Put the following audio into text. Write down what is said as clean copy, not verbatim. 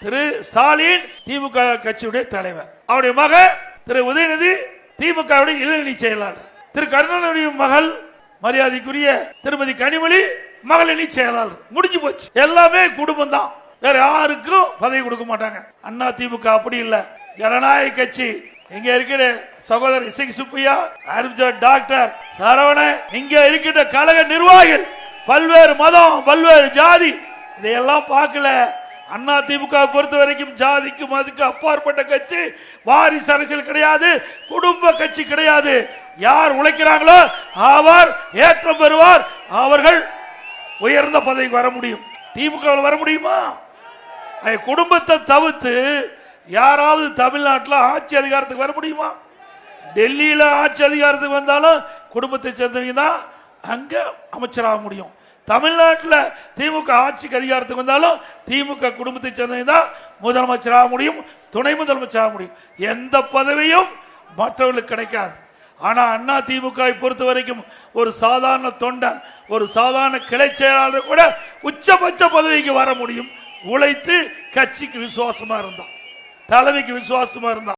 திரு ஸ்டாலின் திமுக கட்சியுடைய தலைவர், அவருடைய மகன் திரு உதயநிதி திமுகவுடைய இளநிலை செயலாளர், திரு கருணாநிதி மகள் மரியாதைக்குரிய திருமதி கனிமொழி மகளிரணி செயலாளர். முடிஞ்சு போச்சு. எல்லாமே குடும்பம் தான், வேற யாருக்கும் பதவி கொடுக்க மாட்டாங்க. அண்ணா திமுக அப்படி இல்ல, ஜனநாயக கட்சி. இங்க இருக்கிற சகோதரர் இசை சுப்பையா, டாக்டர் சரவணன், இங்க இருக்கிற கழக நிர்வாகிகள், பல்வேறு மதம் பல்வேறு ஜாதி, இதையெல்லாம் பார்க்கல. அண்ணா திமுக பொறுத்த வரைக்கும் ஜாதிக்கு மதத்துக்கு அப்பாற்பட்ட கட்சி, வாரிசு அரசியல் கிடையாது, குடும்ப கட்சி கிடையாது. யார் உழைக்கிறாங்களோ அவர் ஏற்றம் பெறுவார், அவர்கள் உயர்ந்த பதவிக்கு வர முடியும். திமுக வர முடியுமா? குடும்பத்தை தவிர்த்து யாராவது தமிழ்நாட்டில் ஆட்சி அதிகாரத்துக்கு வர முடியுமா? டெல்லியில ஆட்சி அதிகாரத்துக்கு வந்தாலும் குடும்பத்தை சேர்ந்தவங்க தான் அங்க அமைச்சராக முடியும். தமிழ்நாட்டில் திமுக ஆட்சிக்கு அதிகாரத்துக்கு வந்தாலும் திமுக குடும்பத்தை சேர்ந்தவங்க தான் முதலமைச்சராக முடியும், துணை முதலமைச்சராக முடியும். எந்த பதவியும் மற்றவர்களுக்கு கிடைக்காது. ஆனா அண்ணா திமுக பொறுத்த வரைக்கும் ஒரு சாதாரண தொண்டன், ஒரு சாதாரண கிளை செயலாளர் கூட உச்சபட்ச பதவிக்கு வர முடியும். உழைத்து கட்சிக்கு விசுவாசமா இருந்தான், தலைமைக்கு விசுவாசமா இருந்தான்.